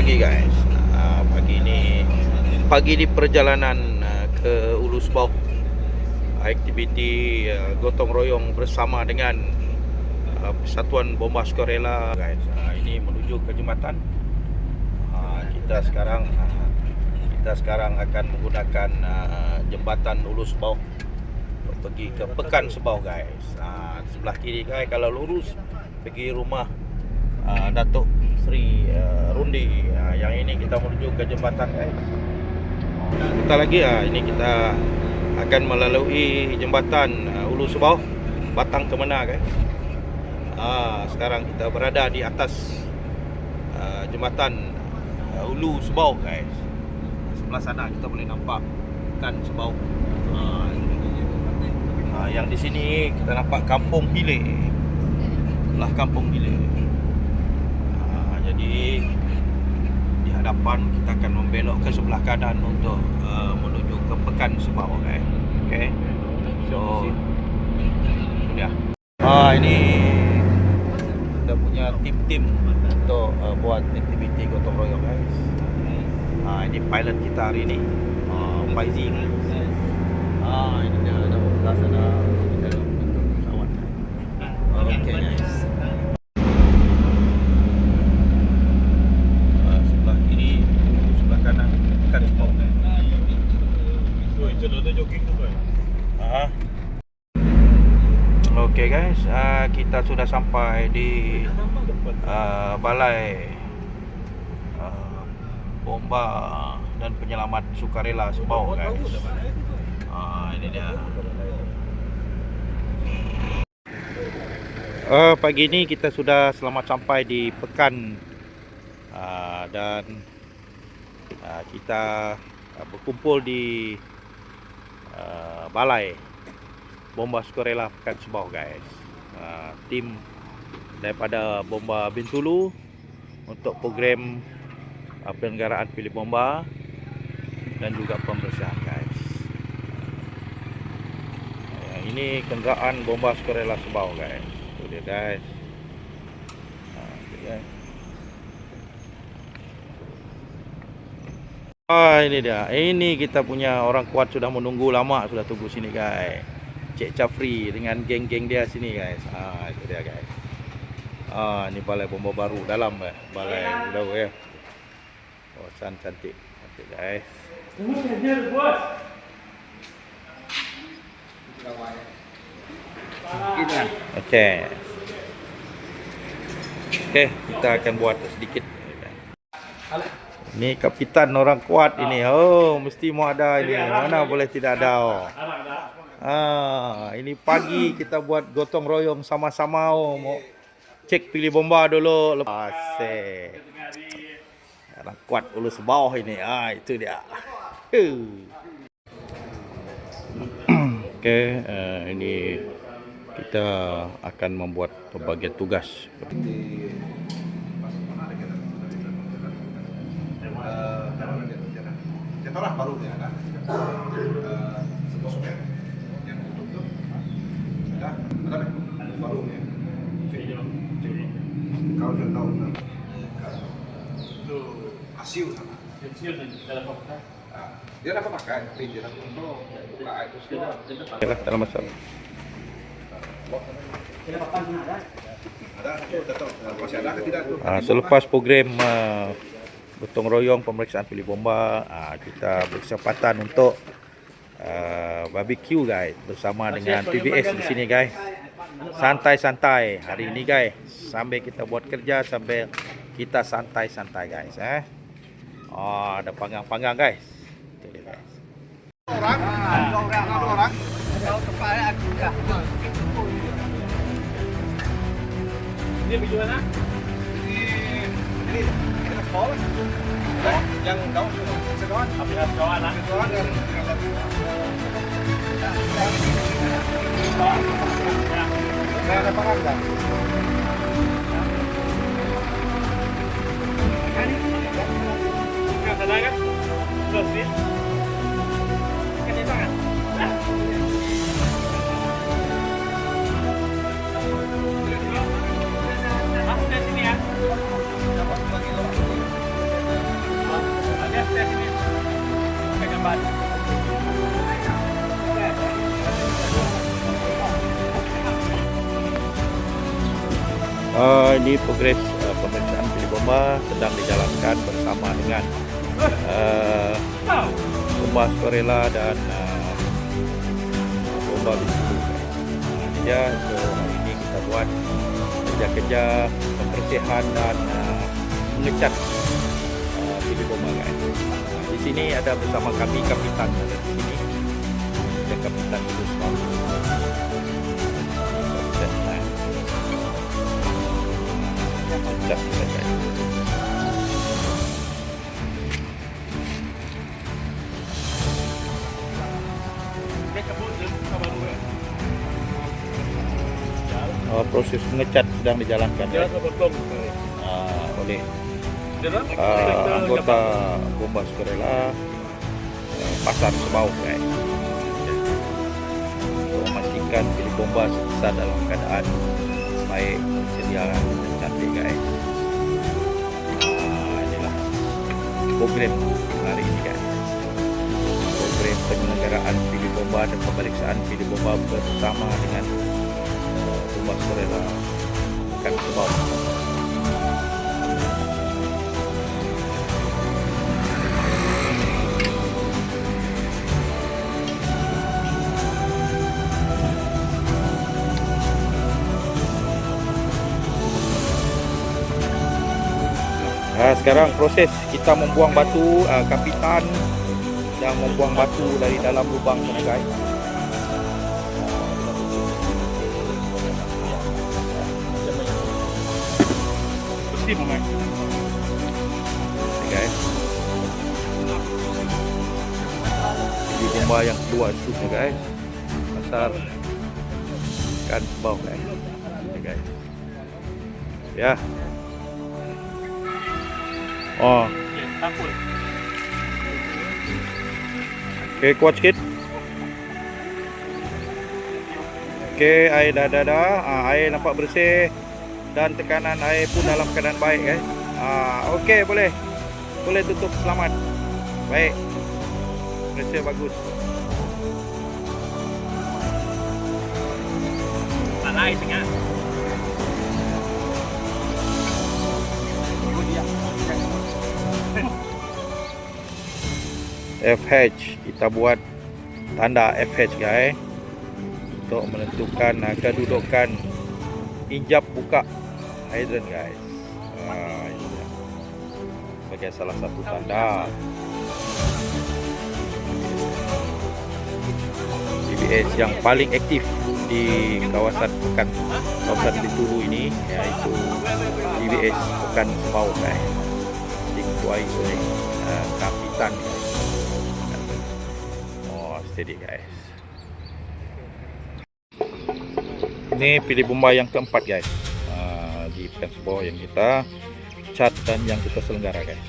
pagi guys. Pagi ini perjalanan ke Ulu Sebau. Aktiviti gotong royong bersama dengan Persatuan Bomba Sukarela guys. Ini menuju ke jambatan. Kita sekarang akan menggunakan jambatan Ulu Sebau untuk pergi ke Pekan Sebau guys. Sebelah kiri guys, kalau lurus pergi rumah Datuk Sri Rundi. Yang ini kita menuju ke jambatan guys. Kita lagi ini kita akan melalui jambatan Ulu Sebau Batang Kemena guys. Sekarang kita berada di atas jambatan Ulu Sebau guys. Sebelah sana kita boleh nampak Pekan Sebau. Yang di sini kita nampak Kampung Hilir. Belah Kampung Hilir. Jadi di hadapan kita akan membelok ke sebelah kanan untuk menuju ke Pekan Sebau guys. Okey. So ini dia. Ini kita punya tim-tim untuk buat aktiviti gotong royong guys. Ini pilot kita hari ini, Faizi. Ini dia ada belah sana kita ada pesawat. Okey guys. Sebelah kiri, sebelah kanan Pekan Sebau. Okey guys, kita sudah sampai di Balai Bomba dan Penyelamat Sukarela Sebau guys. Ini dia. Pagi ini kita sudah selamat sampai di Pekan dan kita berkumpul di Balai Bomba Sukarela Pekan Sebau guys. Tim daripada Bomba Bintulu untuk program penyelenggaraan pilih bomba dan juga pembersihan guys. Ini kenderaan Bomba Sukarela Sebau guys. Itu dia guys. Ini dia. Ini kita punya orang kuat sudah menunggu lama, sudah tunggu sini guys. Cik Chafri dengan geng-geng dia sini guys. Itu dia guys. Ini balai bomba baru dalam balai baru ya. Kawasan cantik guys. Okey, kita akan buat sedikit. Ini kapitan orang kuat ini. Mesti mau ada ini. Mana boleh tidak ada. Ini pagi kita buat gotong royong sama-sama. Mau cek pilih bomba dulu. Asik. Orang kuat Ulu Sebau ini. Itu dia. Okey, ini kita akan membuat pembagian tugas. Contohlah baru ya kan. Sebosnya yang tutup ada baru ya. Kau sudah tahu kan? Itu hasil sana. Hasil dalam apa? Dia dapat pakai, dia dapat untuk buka itu semua. Ya, dalam masalah. Selepas program gotong royong pemeriksaan pilih bomba, kita berkesempatan untuk barbecue guys bersama dengan PBS di sini guys. Santai-santai hari ini guys, sambil kita buat kerja sambil kita santai-santai guys. Ada panggang-panggang guys. Itu dia guys. Orang. Kalau kepala aku dah. Ini bagaimana? Ini sekolah. Yang daun sekolah. Apakah sekolah lah? Sekolah dan saya ada panggang. Kan ada kan? Terus ni. Kan dia tangan. Sini ya. Ini progres pemeriksaan pilih bomba sedang dijalankan bersama dengan bomba Skorela dan bomba Bintulu. Ini dia. So hari ini kita buat kerja-kerja pembersihan dan mengecat pilih bomba guys. Di sini ada bersama kami kapitan di sini. Ada kapitan Ulus Bau. Mengecat kita guys. Proses mengecat sedang dijalankan oleh anggota bomba Skorela pasar Sebau guys, untuk memastikan pilih bomba selesai dalam keadaan baik, sedia dan cantik guys. Inilah program hari ini guys, program penyelenggaraan pilih bomba dan pemeriksaan pilih bomba bersama dengan bomba Skorela kan Sebau. Sekarang proses kita membuang batu, kapitan yang membuang batu dari dalam lubang sana guys. Bersih guys. Ini bomba yang keluar itu guys. Pasar kan Sebau guys. Ya. Oh. Okey, kuat sikit. Okey, air dah. Air nampak bersih dan tekanan air pun dalam keadaan baik guys. Okey, boleh tutup selamat. Baik. Bersih bagus. Air tengah. FH, kita buat tanda FH guys untuk menentukan kedudukan injap buka hidran guys. Ini dia. Sebagai salah satu tanda PBS yang paling aktif di kawasan Bintulu ini, yaitu PBS Pekan Sebau guys, diketuai oleh kapitan guys. Steady guys. Ini pilih bomba yang keempat guys, di Pekan Sebau yang kita cat dan yang kita selenggara guys.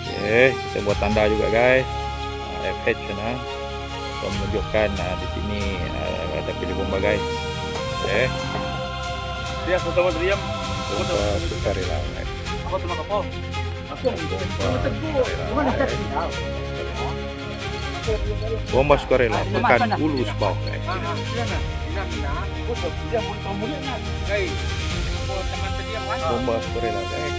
Oke, kita buat tanda juga guys, FH sana untuk menunjukkan di sini ada pilih bomba guys. Oke. Dia pertama diam. Bomba Skorela guys. Aku terima kapal. Bomba Skorela Pekan Ulus Bau guys. Bomba Skorela guys.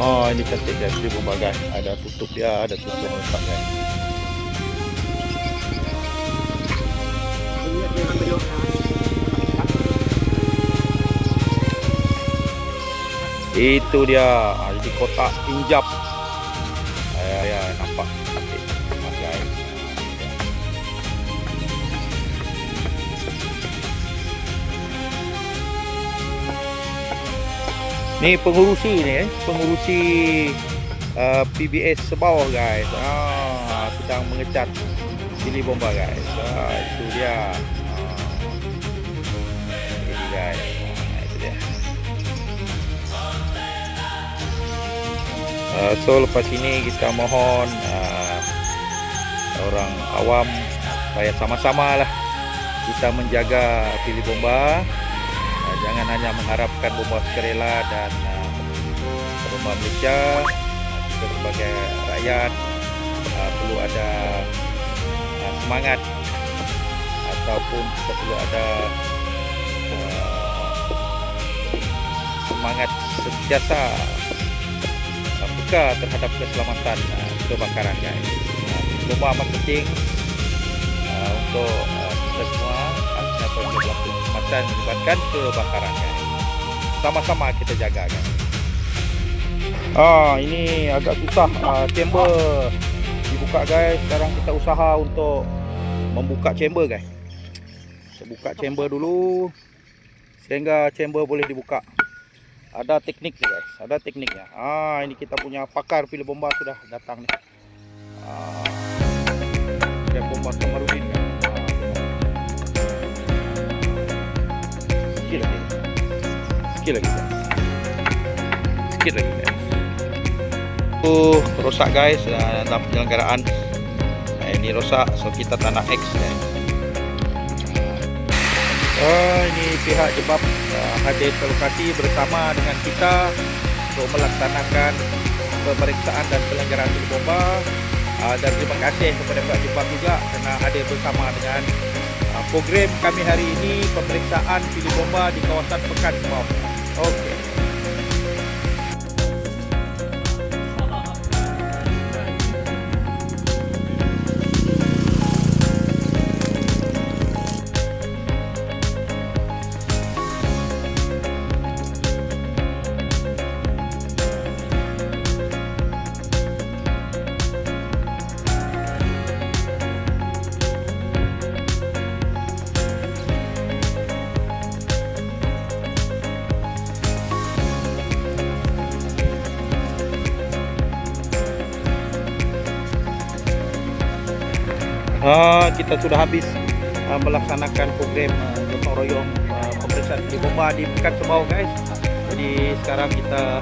Oh, ini cantik guys, dia bomba guys. Ada tutup dia, ada tutup letak guys. Itu dia, jadi kotak injap. Ya, nampak cantik guys. Ni pengurusi ni, pengurusi PBS Sebau guys. Sedang mengecat pilih bomba guys. Itu dia. guys. Itu dia. So lepas ini kita mohon orang awam supaya sama-sama lah kita menjaga pilih bomba. Jangan hanya mengharapkan bomba sukarela dan bomba Malaysia. Kita sebagai rakyat perlu ada semangat, ataupun kita perlu ada semangat sentiasa peka terhadap keselamatan kebakaran guys. Bomba amat penting untuk kita semua apabila berlaku kecemasan menyebabkan kebakaran guys. Sama-sama kita jaga guys. Ini agak susah chamber dibuka guys. Sekarang kita usaha untuk membuka chamber guys. Kita buka chamber dulu sehingga chamber boleh dibuka. Ada tekniknya guys, ada tekniknya. Ini kita punya pakar pilih bomba sudah datang nih. Pilih bomba Kamarudin guys. Sikit lagi guys. Sikit lagi guys. Rosak guys dalam penyelenggaraan. Ini rosak, so kita tak nak X guys. Ini pihak Jebab hadir ke lokasi bersama dengan kita untuk melaksanakan pemeriksaan dan penyelenggaraan pilih bomba. Dan terima kasih kepada pihak Jebab juga kerana hadir bersama dengan program kami hari ini, pemeriksaan pilih bomba di kawasan Pekan Sembawang. Okey. Kita sudah habis melaksanakan program gotong royong pemeriksaan pilih bomba di Pekan Sembawang guys. Jadi sekarang kita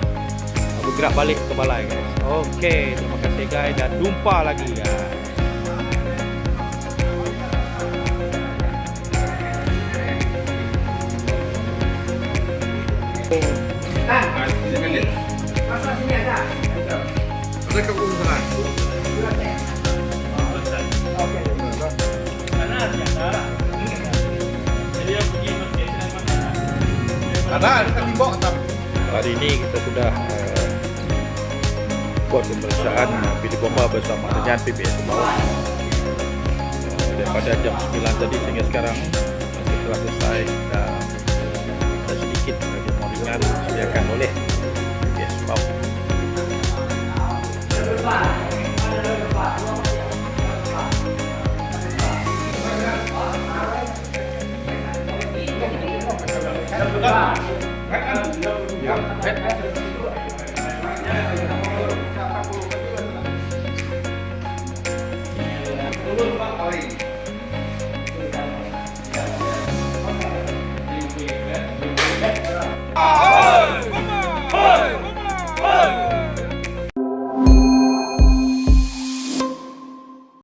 bergerak balik ke balai guys. Okey, terima kasih guys dan jumpa lagi guys. Masa sini ada? Ada keunggulan. Hari ini kita sudah buat pemeriksaan pilih bomba bersama dengan PBS Sembawang daripada jam 9 tadi sehingga sekarang telah selesai dan sedikit ringan disediakan oleh PBS Sembawang.